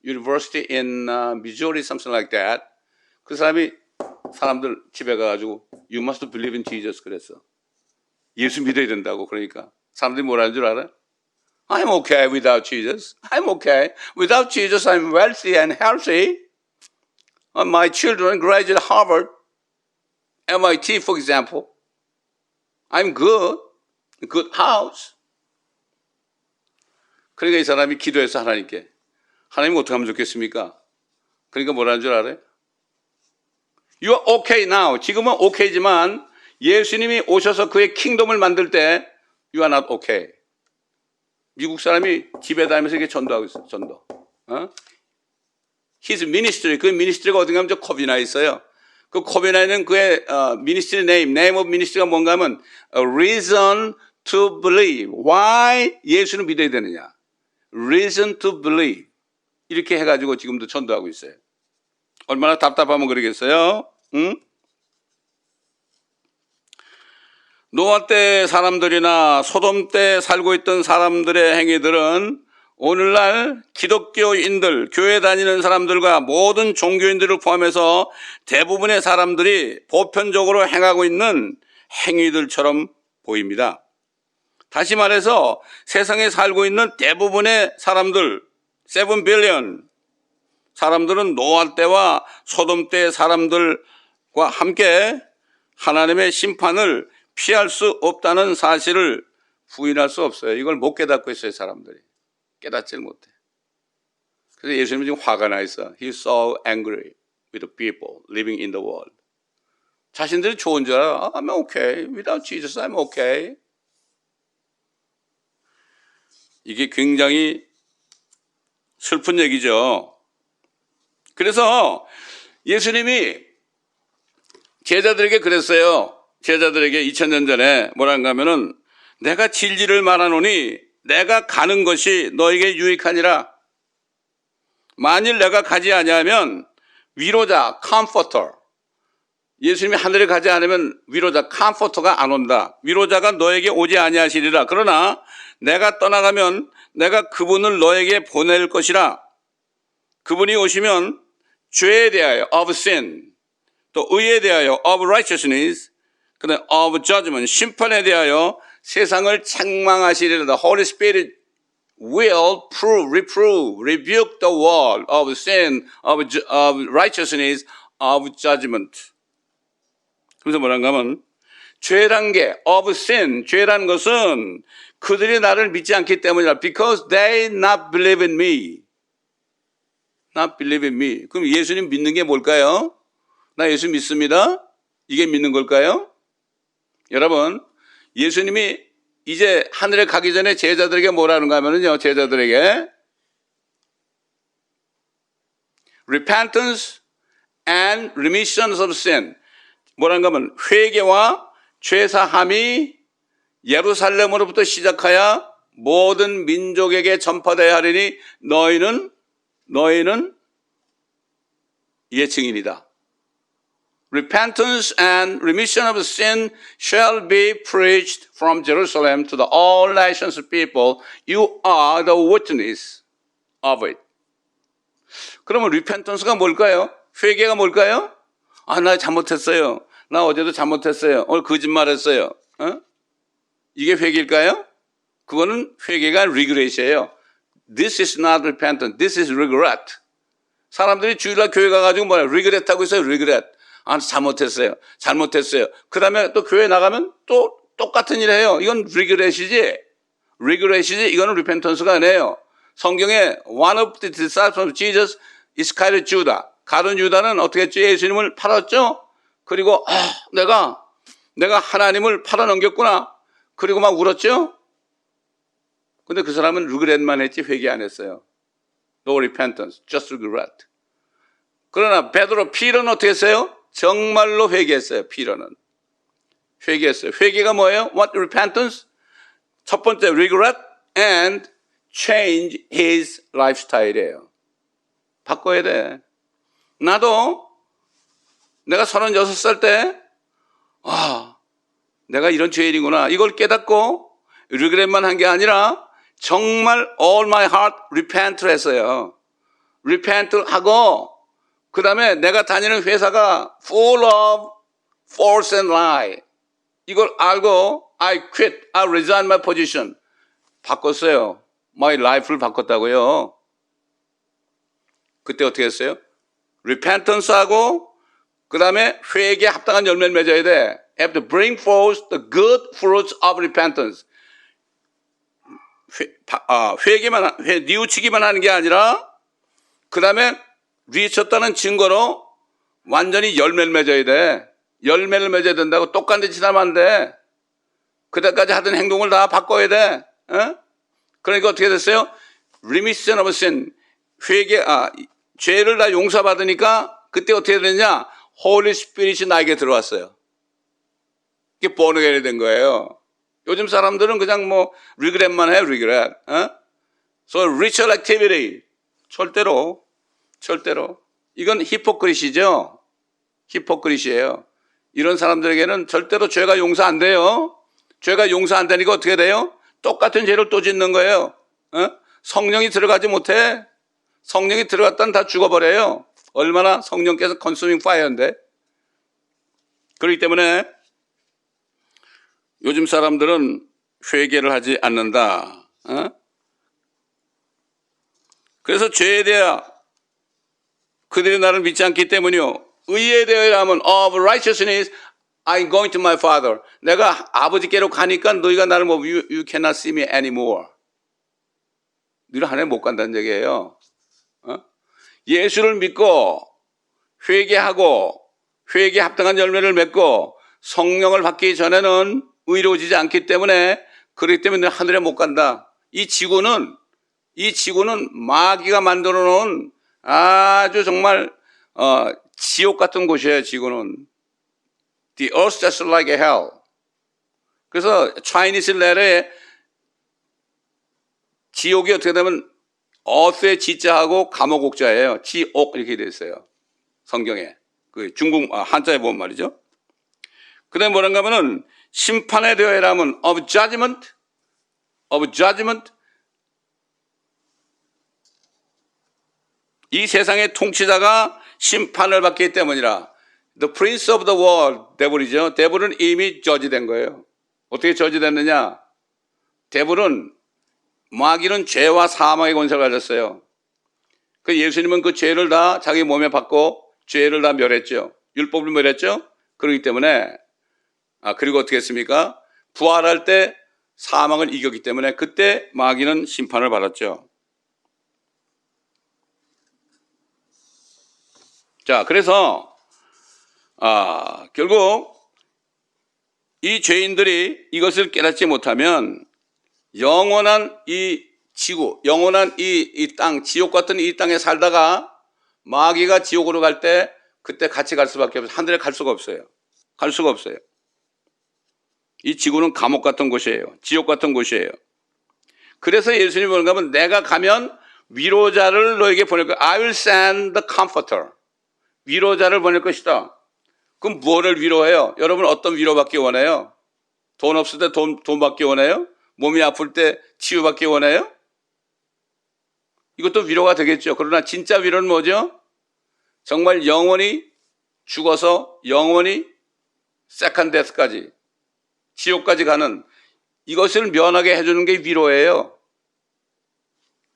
university in Missouri, something like that. 그 사람이 사람들 집에 가가지고 You must believe in Jesus 그랬어. 예수 믿어야 된다고. 그러니까 사람들이 뭐라는 줄 알아? I'm okay without Jesus. I'm okay. Without Jesus, I'm wealthy and healthy. My children graduated Harvard, MIT, for example. I'm good. Good house. 그러니까 이 사람이 기도해서 하나님께 하나님 어떻게 하면 좋겠습니까? 그러니까 뭐라는 줄 알아요? You are okay now. 지금은 okay지만 예수님이 오셔서 그의 킹덤을 만들 때 You are not okay. 미국 사람이 집에 다니면서 이렇게 전도하고 있어요. 전도. His ministry, 그 미니스트리가 어딘가 하면 저 코비나에 있어요. 그 코비나에는 그의 ministry name of ministry가 뭔가 하면 a reason to believe. Why 예수를 믿어야 되느냐. Reason to believe. 이렇게 해가지고 지금도 전도하고 있어요. 얼마나 답답하면 그러겠어요? 응? 노아 때 사람들이나 소돔 때 살고 있던 사람들의 행위들은 오늘날 기독교인들, 교회 다니는 사람들과 모든 종교인들을 포함해서 대부분의 사람들이 보편적으로 행하고 있는 행위들처럼 보입니다. 다시 말해서 세상에 살고 있는 대부분의 사람들, 7 빌리언 사람들은 노아 때와 소돔 때 사람들과 함께 하나님의 심판을 피할 수 없다는 사실을 부인할 수 없어요. 이걸 못 깨닫고 있어요, 사람들이. 깨닫질 못해. 그래서 예수님은 지금 화가 나 있어. He's so angry with the people living in the world. 자신들이 좋은 줄 알아. I'm okay. Without Jesus, I'm okay. 이게 굉장히 슬픈 얘기죠. 그래서 예수님이 제자들에게 그랬어요. 제자들에게 2000년 전에 뭐라는가 하면은 내가 진리를 말하노니 내가 가는 것이 너에게 유익하니라. 만일 내가 가지 아니하면 위로자, 컴포터. 예수님이 하늘에 가지 않으면 위로자, 컴포터가 안 온다. 위로자가 너에게 오지 아니하시리라. 그러나 내가 떠나가면 내가 그분을 너에게 보낼 것이라. 그분이 오시면 죄에 대하여 of sin, 또 의에 대하여 of righteousness, 그다음 of judgment, 심판에 대하여 세상을 책망하시리라. The Holy Spirit will reprove, rebuke the world of sin, of righteousness, of judgment. 그래서 뭐란가 하면 죄란 게 of sin, 죄란 것은 그들이 나를 믿지 않기 때문이라. Because they not believe in me. Not believe in me. 그럼 예수님 믿는 게 뭘까요? 나 예수 믿습니다. 이게 믿는 걸까요? 여러분, 예수님이 이제 하늘에 가기 전에 제자들에게 뭐라는가 하면요, 제자들에게 repentance and remission of sin. 뭐라는가 하면 회개와 죄사함이 예루살렘으로부터 시작하여 모든 민족에게 전파되어야 하리니 너희는 이의 증인이다. Repentance and remission of sin shall be preached from Jerusalem to the all nations of people. You are the witness of it. 그러면 repentance가 뭘까요? 회개가 뭘까요? 아, 나 잘못했어요. 나 어제도 잘못했어요. 오늘 거짓말했어요. 이게 회개일까요? 그거는 회개가 regret이에요. This is not repentance. This is regret. 사람들이 주일날 교회 가가지고 뭐야? regret 하고 있어요. regret. 아, 잘못했어요. 그 다음에 또 교회 나가면 또 똑같은 일 해요. 이건 regret이지. 이거는 repentance가 아니에요. 성경에 one of the disciples of Jesus, 이스카리ot 주다. 가룟 유다는 어떻게 했죠? 예수님을 팔았죠? 그리고 내가 하나님을 팔아넘겼구나. 그리고 막 울었죠? 근데 그 사람은 regret만 했지 회개 안 했어요. No repentance, just regret. 그러나 피터는 어떻게 했어요? 정말로 회개했어요. 피터는 회개했어요. 회개가 뭐예요? What repentance? 첫 번째 regret and change his lifestyle이에요. 바꿔야 돼. 나도 내가 36살 때 내가 이런 죄인이구나. 이걸 깨닫고 regret만 한 게 아니라 정말 all my heart repent를 했어요. repent하고 그 다음에 내가 다니는 회사가 full of false and lie. 이걸 알고 I quit, I resign my position. 바꿨어요. My life를 바꿨다고요. 그때 어떻게 했어요? repentance하고 그 다음에 회개에 합당한 열매를 맺어야 돼. Have to bring forth the good fruits of repentance. 뉘우치기만 하는 게 아니라 그 다음에 뉘쳤다는 증거로 완전히 열매를 맺어야 돼. 열매를 맺어야 된다고 똑같은 짓 하면 안 돼. 그때까지 하던 행동을 다 바꿔야 돼. 그러니까 어떻게 됐어요? Remission of sin. 죄를 다 용서받으니까 그때 어떻게 되느냐? Holy Spirit이 나에게 들어왔어요. 이게 born again이 된 거예요. 요즘 사람들은 그냥 regret만 해요, regret. So ritual activity. 절대로. 이건 히포크리시죠? 히포크리시예요. 이런 사람들에게는 절대로 죄가 용서 안 돼요. 죄가 용서 안 되니까 어떻게 돼요? 똑같은 죄를 또 짓는 거예요. 성령이 들어가지 못해. 성령이 들어갔다는 다 죽어버려요. 얼마나 성령께서 consuming fire인데. 그렇기 때문에 요즘 사람들은 회개를 하지 않는다. 그래서 죄에 대하여 그들이 나를 믿지 않기 때문이요. 의에 대하여 하면 of righteousness I'm going to my father. 내가 아버지께로 가니까 너희가 나를 you cannot see me anymore. 너희는 하나님 못 간다는 얘기예요. 예수를 믿고 회개하고 회개에 합당한 열매를 맺고 성령을 받기 전에는 의로워지지 않기 때문에 그렇기 때문에 하늘에 못 간다. 이 지구는 마귀가 만들어 놓은 아주 정말 지옥 같은 곳이에요. 지구는 The earth just like a hell. 그래서 차이니스 레터에 지옥이 어떻게 되면 earth의 지자하고 감옥 옥자예요. 지옥 이렇게 돼 있어요. 성경에 그 중국 한자에 보면 말이죠. 그다음에 뭐란가 하면은 심판에 대하여 하면 of judgment. 이 세상의 통치자가 심판을 받기 때문이라. The prince of the world, 데블이죠. 데블은 이미 저지된 거예요. 어떻게 저지됐느냐? 데블은 마귀는 죄와 사망의 권세를 가졌어요. 그 예수님은 그 죄를 다 자기 몸에 받고 죄를 다 멸했죠. 율법을 멸했죠. 그렇기 때문에 그리고 어떻게 했습니까? 부활할 때 사망을 이겼기 때문에 그때 마귀는 심판을 받았죠. 자, 그래서 결국 이 죄인들이 이것을 깨닫지 못하면 영원한 이 지구, 영원한 이 땅, 지옥 같은 이 땅에 살다가 마귀가 지옥으로 갈 때 그때 같이 갈 수밖에 없어요. 하늘에 갈 수가 없어요. 갈 수가 없어요. 이 지구는 감옥 같은 곳이에요. 지옥 같은 곳이에요. 그래서 예수님이 뭐라고 하면 내가 가면 위로자를 너에게 보낼 거야. I will send the comforter. 위로자를 보낼 것이다. 그럼 뭐를 위로해요? 여러분 어떤 위로받기 원해요? 돈 없을 때 돈 받기 원해요? 몸이 아플 때 치유받기 원해요? 이것도 위로가 되겠죠. 그러나 진짜 위로는 뭐죠? 정말 영원히 죽어서 영원히 세컨드 데스까지 지옥까지 가는 이것을 면하게 해주는 게 위로예요.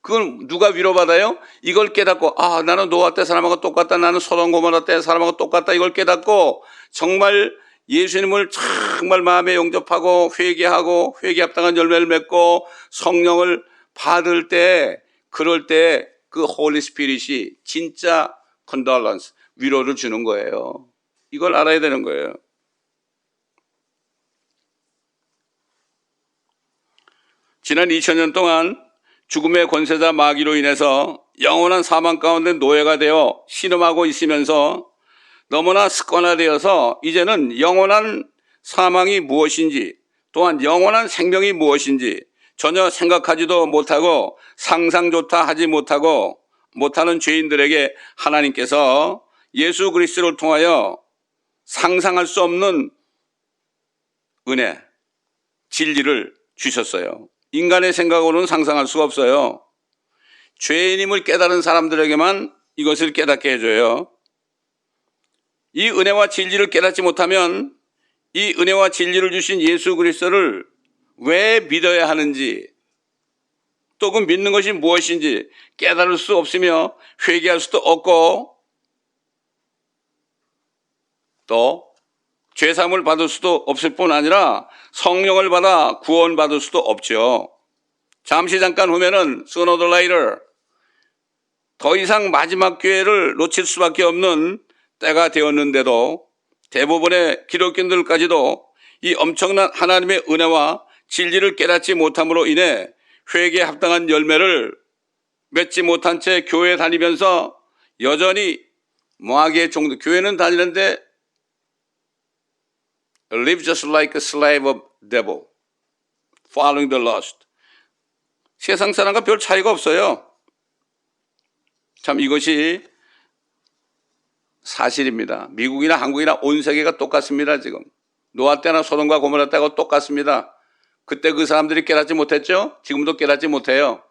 그건 누가 위로받아요? 이걸 깨닫고 나는 노아 때 사람하고 똑같다. 나는 소돔 고모라 때 사람하고 똑같다. 이걸 깨닫고 정말 예수님을 정말 마음에 영접하고 회개하고 회개 합당한 열매를 맺고 성령을 받을 때 그럴 때 그 홀리 스피릿이 진짜 컨돌런스 위로를 주는 거예요. 이걸 알아야 되는 거예요. 지난 2000년 동안 죽음의 권세자 마귀로 인해서 영원한 사망 가운데 노예가 되어 신음하고 있으면서 너무나 습관화되어서 이제는 영원한 사망이 무엇인지 또한 영원한 생명이 무엇인지 전혀 생각하지도 못하고 상상조차 하지 못하는 죄인들에게 하나님께서 예수 그리스도를 통하여 상상할 수 없는 은혜, 진리를 주셨어요. 인간의 생각으로는 상상할 수가 없어요. 죄인임을 깨달은 사람들에게만 이것을 깨닫게 해줘요. 이 은혜와 진리를 깨닫지 못하면 이 은혜와 진리를 주신 예수 그리스도를 왜 믿어야 하는지 또 그 믿는 것이 무엇인지 깨달을 수 없으며 회개할 수도 없고 또 죄사함을 받을 수도 없을 뿐 아니라 성령을 받아 구원받을 수도 없죠. 잠깐 후면은 sooner or later 더 이상 마지막 기회를 놓칠 수밖에 없는 때가 되었는데도 대부분의 기독교인들까지도 이 엄청난 하나님의 은혜와 진리를 깨닫지 못함으로 인해 회개에 합당한 열매를 맺지 못한 채 교회 다니면서 여전히 마귀의 종들, 교회는 다니는데 live just like a slave of devil, following the lust. 세상 사람과 별 차이가 없어요. 참 이것이 사실입니다. 미국이나 한국이나 온 세계가 똑같습니다. 지금 노아 때나 소돔과 고모라 때하고 똑같습니다. 그때 그 사람들이 깨닫지 못했죠? 지금도 깨닫지 못해요.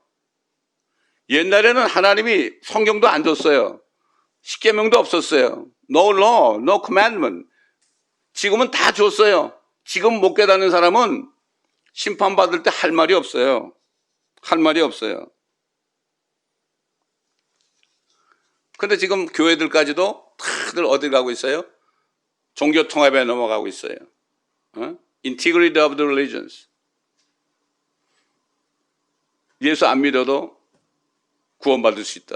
옛날에는 하나님이 성경도 안 줬어요. 십계명도 없었어요. No law, no commandment. 지금은 다 줬어요. 지금 못 깨닫는 사람은 심판받을 때 할 말이 없어요. 할 말이 없어요. 근데 지금 교회들까지도 다들 어디 가고 있어요? 종교 통합에 넘어가고 있어요. Integrity of the religions. 예수 안 믿어도 구원받을 수 있다.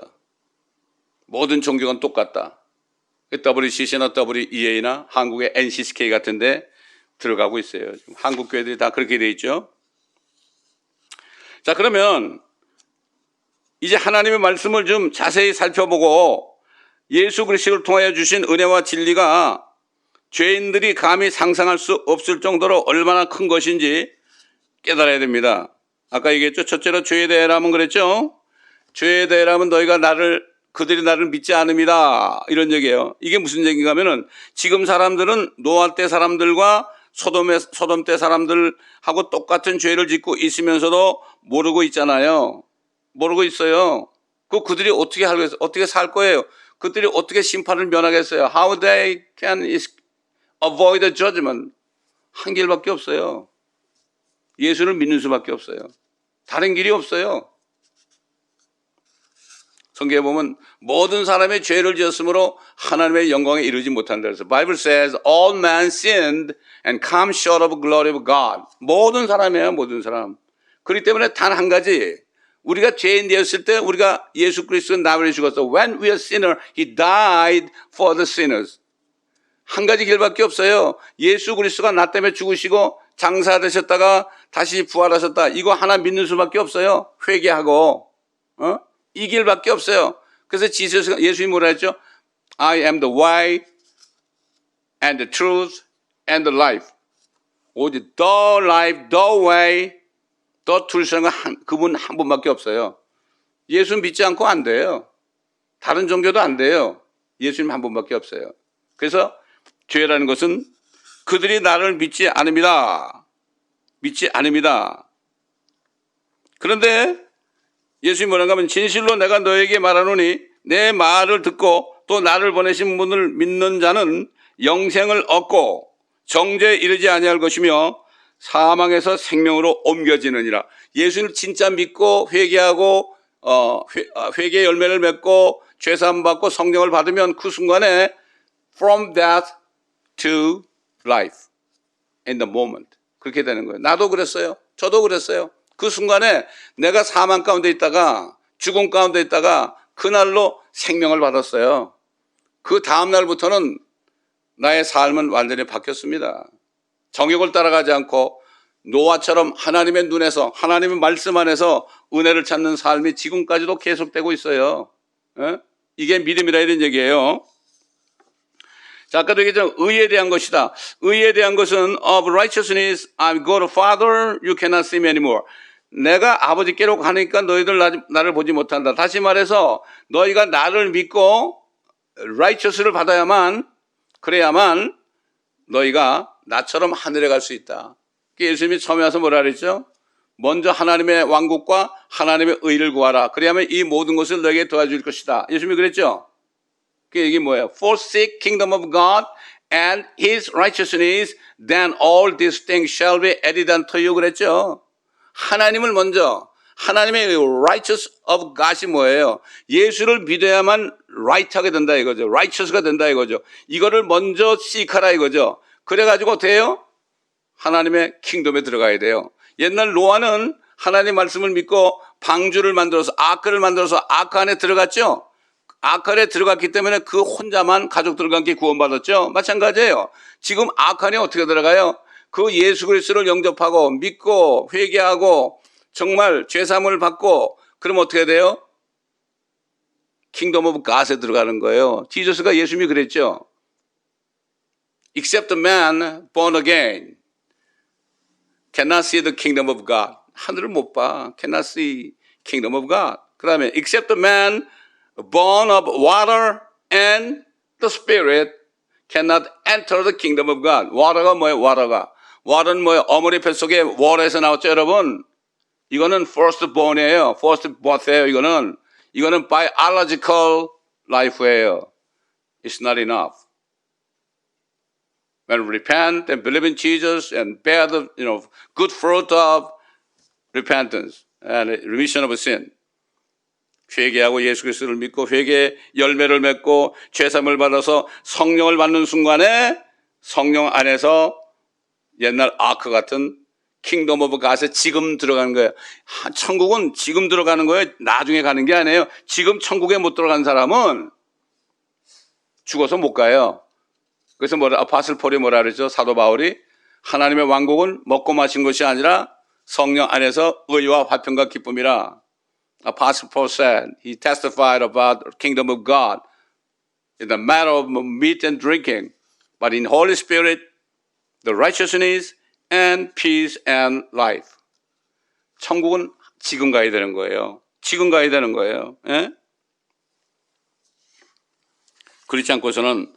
모든 종교는 똑같다. WCC나 WEA나 한국의 NCCK 같은데 들어가고 있어요. 한국 교회들이 다 그렇게 돼 있죠. 자, 그러면 이제 하나님의 말씀을 좀 자세히 살펴보고 예수 그리스도를 통하여 주신 은혜와 진리가 죄인들이 감히 상상할 수 없을 정도로 얼마나 큰 것인지 깨달아야 됩니다. 아까 얘기했죠. 첫째로 죄에 대해라면 그랬죠. 죄에 대해라면 그들이 나를 믿지 않음이다. 이런 얘기예요. 이게 무슨 얘기인가 하면은 지금 사람들은 노아 때 사람들과 소돔 때 사람들하고 똑같은 죄를 짓고 있으면서도 모르고 있잖아요. 모르고 있어요. 그들이 어떻게 살 거예요? 그들이 어떻게 심판을 면하겠어요? How they can avoid the judgment? 한 길밖에 없어요. 예수를 믿는 수밖에 없어요. 다른 길이 없어요. 성경에 보면 모든 사람의 죄를 지었으므로 하나님의 영광에 이르지 못한다. 그래서 Bible says all men sinned and come short of glory of God. 모든 사람이에요. 모든 사람. 그렇기 때문에 단 한 가지, 우리가 죄인 되었을 때 우리가 예수 그리스도는 나를 죽었어. When we are sinner, He died for the sinners. 한 가지 길밖에 없어요. 예수 그리스도가 나 때문에 죽으시고 장사되셨다가 다시 부활하셨다. 이거 하나 믿는 수밖에 없어요. 회개하고. 이 길밖에 없어요. 그래서 예수님이 뭐라 했죠? I am the way and the truth and the life. 오직 the life, the way, the truth라는 그분 한 분밖에 없어요. 예수 믿지 않고 안 돼요. 다른 종교도 안 돼요. 예수님 한 분밖에 없어요. 그래서 죄라는 것은 그들이 나를 믿지 않습니다. 믿지 않습니다. 그런데 예수님이 뭐라고 하면 진실로 내가 너에게 말하노니 내 말을 듣고 또 나를 보내신 분을 믿는 자는 영생을 얻고 정죄에 이르지 아니할 것이며 사망에서 생명으로 옮겨지느니라. 예수를 진짜 믿고 회개하고 회개의 열매를 맺고 죄사함 받고 성령을 받으면 그 순간에 from death to life in the moment 그렇게 되는 거예요. 나도 그랬어요. 저도 그랬어요. 그 순간에 내가 사망 가운데 있다가 죽음 가운데 있다가 그날로 생명을 받았어요. 그 다음 날부터는 나의 삶은 완전히 바뀌었습니다. 정욕을 따라가지 않고 노아처럼 하나님의 눈에서 하나님의 말씀 안에서 은혜를 찾는 삶이 지금까지도 계속되고 있어요. 이게 믿음이라 이런 얘기예요. 자, 아까도 얘기했죠. 의에 대한 것이다. 의에 대한 것은 of righteousness, I go to Father, you cannot see me anymore. 내가 아버지께로 가니까 너희들 나를 보지 못한다. 다시 말해서 너희가 나를 믿고 righteous를 받아야만 그래야만 너희가 나처럼 하늘에 갈 수 있다. 예수님이 처음에 와서 뭐라 그랬죠? 먼저 하나님의 왕국과 하나님의 의를 구하라. 그래야만 이 모든 것을 너에게 도와줄 것이다. 예수님이 그랬죠? 그 얘기 뭐예요? For seek kingdom of God and His righteousness, then all these things shall be added unto you. 그랬죠? 하나님을 먼저, 하나님의 righteous of God이 뭐예요? 예수를 믿어야만 right하게 된다 이거죠. righteous가 된다 이거죠. 이거를 먼저 seek하라 이거죠. 그래가지고 돼요? 하나님의 킹덤에 들어가야 돼요. 옛날 노아는 하나님 말씀을 믿고 방주를 만들어서 아크를 만들어서 아크 안에 들어갔죠. 아크 안에 들어갔기 때문에 그 혼자만 가족들과 함께 구원받았죠. 마찬가지예요. 지금 아크 안에 어떻게 들어가요? 그 예수 그리스도를 영접하고 믿고 회개하고 정말 죄사함을 받고 그러면 어떻게 돼요? 킹덤 오브 갓에 들어가는 거예요. 지저스가 예수님이 그랬죠. Except a man born again cannot see the kingdom of God. 하늘을 못 봐. Cannot see kingdom of God. 그 다음에 except a man born of water and the spirit cannot enter the kingdom of God. water가 뭐예요? water는 뭐예요? 어머니 뱃속에 water에서 나왔죠, 여러분? 이거는 first born이에요. first birth예요, 이거는 biological life예요. It's not enough. When we repent and believe in Jesus and bear the good fruit of repentance and remission of sin. 회개하고 예수 그리스도를 믿고 회개의 열매를 맺고 죄사함을 받아서 성령을 받는 순간에 성령 안에서 옛날 아크 같은 킹덤 오브 갓에 지금 들어가는 거예요. 천국은 지금 들어가는 거예요. 나중에 가는 게 아니에요. 지금 천국에 못 들어간 사람은 죽어서 못 가요. 그래서 아포스톨 폴이 뭐라 그러죠? 사도 바울이 하나님의 왕국은 먹고 마신 것이 아니라 성령 안에서 의와 화평과 기쁨이라. Apostle Paul said, he testified about the kingdom of God in the matter of meat and drinking, but in Holy Spirit, the righteousness and peace and life. 천국은 지금 가야 되는 거예요. 지금 가야 되는 거예요. 예? 그렇지 않고서는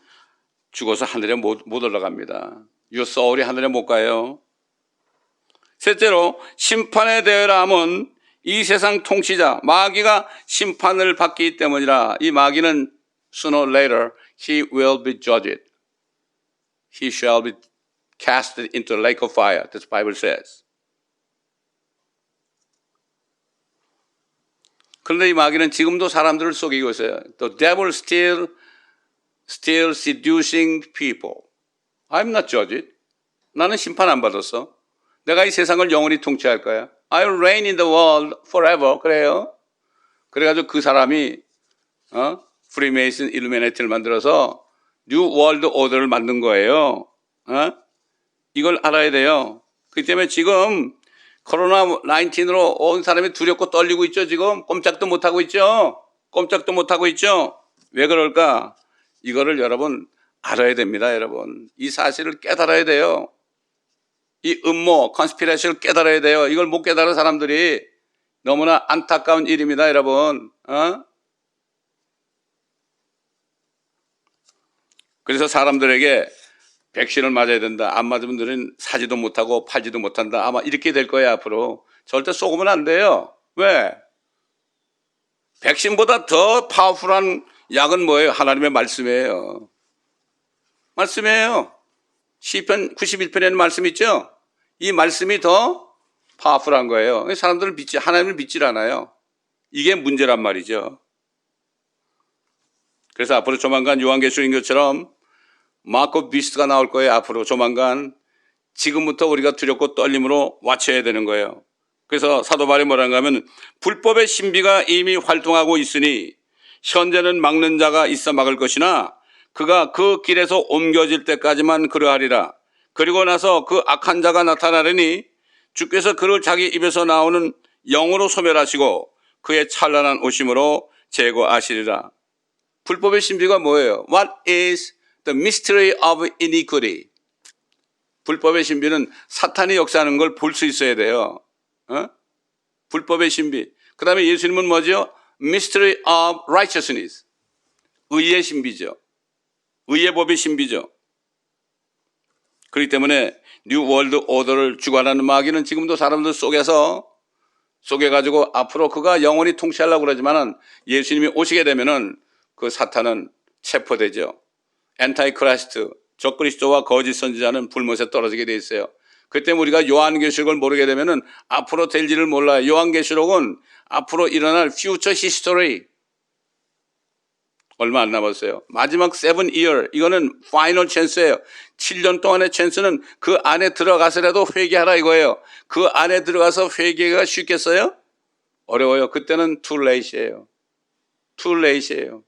죽어서 하늘에 못 올라갑니다. 이 소울이 하늘에 못 가요. 셋째로 심판에 대하여 함은 이 세상 통치자 마귀가 심판을 받기 때문이라. 이 마귀는 sooner or later he will be judged. He shall be cast into the lake of fire. This Bible says. 그런데 이 마귀는 지금도 사람들을 속이고 있어요. The devil still seducing people. I'm not judged. 나는 심판 안 받았어. 내가 이 세상을 영원히 통치할 거야. I'll reign in the world forever. 그래요. 그래가지고 그 사람이 프리메이슨 일루미네이트를 만들어서 뉴 월드 오더를 만든 거예요. 이걸 알아야 돼요. 그렇기 때문에 지금 코로나 19으로 온 사람이 두렵고 떨리고 있죠. 지금 꼼짝도 못하고 있죠. 꼼짝도 못하고 있죠. 왜 그럴까? 이거를 여러분 알아야 됩니다. 여러분 이 사실을 깨달아야 돼요. 이 음모, 컨스피러시를 깨달아야 돼요. 이걸 못 깨달은 사람들이 너무나 안타까운 일입니다. 여러분. 그래서 사람들에게 백신을 맞아야 된다. 안 맞으면 너는 사지도 못하고 팔지도 못한다. 아마 이렇게 될 거예요. 앞으로. 절대 속으면 안 돼요. 왜? 백신보다 더 파워풀한 약은 뭐예요? 하나님의 말씀이에요. 말씀이에요. 시편 91편에는 말씀 있죠? 이 말씀이 더 파워풀한 거예요. 사람들은 하나님을 믿질 않아요. 이게 문제란 말이죠. 그래서 앞으로 조만간 요한계시록인 마크 오브 비스트가 나올 거예요. 앞으로 조만간. 지금부터 우리가 두렵고 떨림으로 와쳐야 되는 거예요. 그래서 사도 바울이 뭐라는가 하면 불법의 신비가 이미 활동하고 있으니 현재는 막는 자가 있어 막을 것이나 그가 그 길에서 옮겨질 때까지만 그러하리라. 그리고 나서 그 악한 자가 나타나려니 주께서 그를 자기 입에서 나오는 영으로 소멸하시고 그의 찬란한 오심으로 제거하시리라. 불법의 신비가 뭐예요? What is the mystery of iniquity? 불법의 신비는 사탄이 역사하는 걸 볼 수 있어야 돼요. 불법의 신비. 그 다음에 예수님은 뭐죠? Mystery of righteousness. 의의 신비죠. 의의 법의 신비죠. 그렇기 때문에 뉴 월드 오더를 주관하는 마귀는 지금도 사람들 속여가지고 앞으로 그가 영원히 통치하려고 그러지만은 예수님이 오시게 되면은 그 사탄은 체포되죠. 엔타이크라이스트, 적그리스도와 거짓 선지자는 불못에 떨어지게 돼 있어요. 그때 우리가 요한계시록을 모르게 되면은 앞으로 될 일을 몰라요. 요한계시록은 앞으로 일어날 퓨처 히스토리. 얼마 안 남았어요. 마지막 7 year. 이거는 파이널 찬스예요. 7년 동안의 찬스는 그 안에 들어가서라도 회개하라 이거예요. 그 안에 들어가서 회개가 쉽겠어요? 어려워요. 그때는 too late이에요. too late이에요.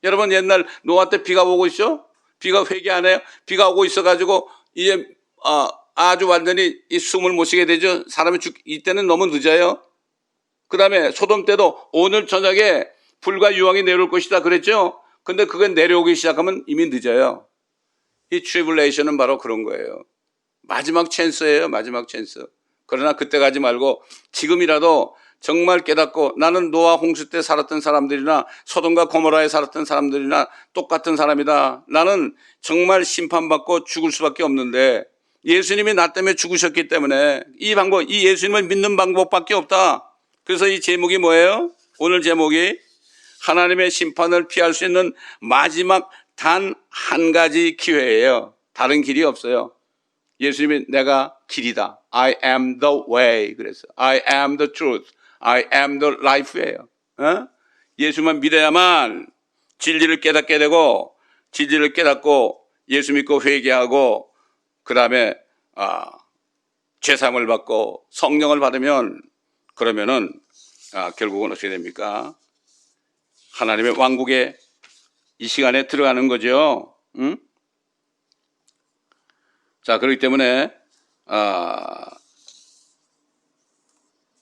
여러분 옛날 노아 때 비가 오고 있죠? 비가 회개 안 해요? 비가 오고 있어가지고 이제 아주 완전히 이 숨을 못 쉬게 되죠. 사람이 이때는 너무 늦어요. 그 다음에 소돔 때도 오늘 저녁에 불과 유황이 내려올 것이다 그랬죠. 근데 그게 내려오기 시작하면 이미 늦어요. 이 트리블레이션은 바로 그런 거예요. 마지막 찬스예요. 마지막 찬스. 그러나 그때 가지 말고 지금이라도 정말 깨닫고 나는 노아 홍수 때 살았던 사람들이나 소돔과 고모라에 살았던 사람들이나 똑같은 사람이다. 나는 정말 심판받고 죽을 수밖에 없는데 예수님이 나 때문에 죽으셨기 때문에 이 예수님을 믿는 방법밖에 없다. 그래서 이 제목이 뭐예요? 오늘 제목이 하나님의 심판을 피할 수 있는 마지막 단 한 가지 기회예요. 다른 길이 없어요. 예수님이 내가 길이다. I am the way. 그래서 I am the truth. I am the life예요. 예수만 믿어야만 진리를 깨닫게 되고 진리를 깨닫고 예수 믿고 회개하고 그 다음에 죄사함을 받고 성령을 받으면 그러면은 결국은 어떻게 됩니까? 하나님의 왕국에 이 시간에 들어가는 거죠. 자, 그렇기 때문에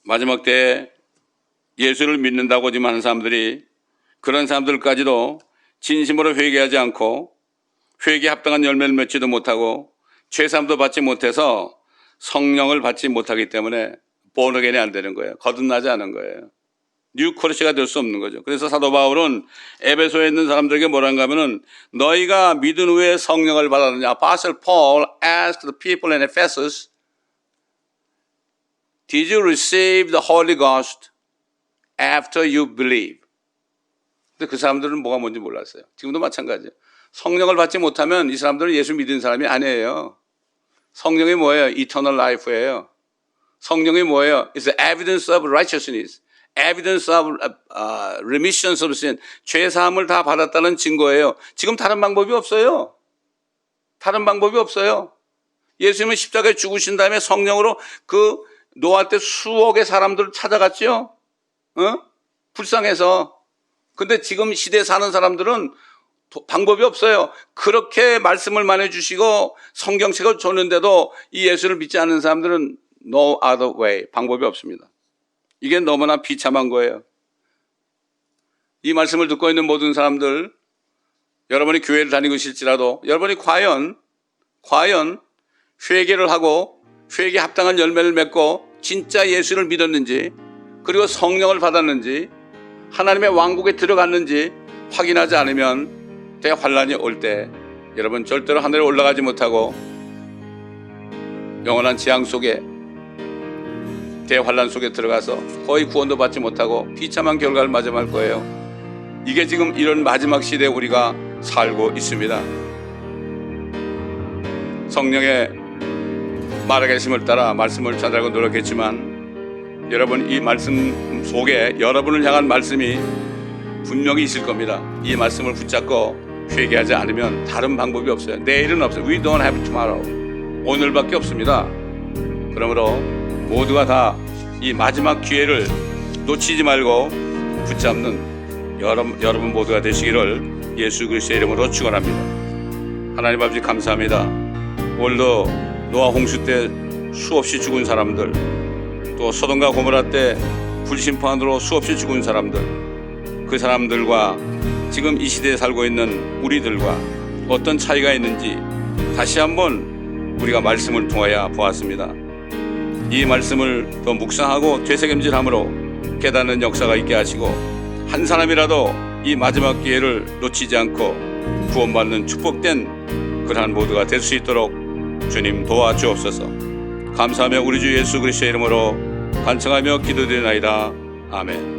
마지막 때에 예수를 믿는다고 지금 하는 사람들이 그런 사람들까지도 진심으로 회개하지 않고 회개에 합당한 열매를 맺지도 못하고 죄사함도 받지 못해서 성령을 받지 못하기 때문에 본어겐이 안 되는 거예요. 거듭나지 않은 거예요. 뉴크리스가 될 수 없는 거죠. 그래서 사도 바울은 에베소에 있는 사람들에게 뭐라는가 하면은 너희가 믿은 후에 성령을 받았느냐. Apostle Paul asked the people in Ephesus, Did you receive the Holy Ghost after you believe? 근데 그 사람들은 뭐가 뭔지 몰랐어요. 지금도 마찬가지예요. 성령을 받지 못하면 이 사람들은 예수 믿는 사람이 아니에요. 성령이 뭐예요? Eternal life예요. 성령이 뭐예요? It's the evidence of righteousness. Evidence of remissions of sin. 죄 사함을 다 받았다는 증거예요. 지금 다른 방법이 없어요. 다른 방법이 없어요. 예수님은 십자가에 죽으신 다음에 성령으로 그 노아 때 수억의 사람들을 찾아갔죠. 불쌍해서. 근데 지금 시대에 사는 사람들은 방법이 없어요. 그렇게 말씀을 많이 주시고 성경책을 줬는데도 이 예수를 믿지 않는 사람들은 no other way. 방법이 없습니다. 이게 너무나 비참한 거예요. 이 말씀을 듣고 있는 모든 사람들, 여러분이 교회를 다니고 있을지라도 여러분이 과연 회개를 하고 회개에 합당한 열매를 맺고 진짜 예수를 믿었는지, 그리고 성령을 받았는지, 하나님의 왕국에 들어갔는지 확인하지 않으면 대환란이 올 때 여러분 절대로 하늘에 올라가지 못하고 영원한 재앙 속에, 대환란 속에 들어가서 거의 구원도 받지 못하고 비참한 결과를 맞이할 거예요. 이게 지금 이런 마지막 시대에 우리가 살고 있습니다. 성령의 말하계심을 따라 말씀을 전하려고 노력했지만 여러분, 이 말씀 속에 여러분을 향한 말씀이 분명히 있을 겁니다. 이 말씀을 붙잡고 회개하지 않으면 다른 방법이 없어요. 내일은 없어요. We don't have tomorrow. 오늘밖에 없습니다. 그러므로 모두가 다 이 마지막 기회를 놓치지 말고 붙잡는 여러분 모두가 되시기를 예수 그리스도의 이름으로 축원합니다. 하나님 아버지 감사합니다. 오늘도 노아 홍수 때 수없이 죽은 사람들, 또 소돔과 고모라 때 불심판으로 수없이 죽은 사람들, 그 사람들과 지금 이 시대에 살고 있는 우리들과 어떤 차이가 있는지 다시 한번 우리가 말씀을 통하여 보았습니다. 이 말씀을 더 묵상하고 되새김질함으로 깨닫는 역사가 있게 하시고 한 사람이라도 이 마지막 기회를 놓치지 않고 구원받는 축복된 그러한 모두가 될 수 있도록 주님 도와주옵소서. 감사하며 우리 주 예수 그리스도의 이름으로 간청하며 기도드리나이다. 아멘.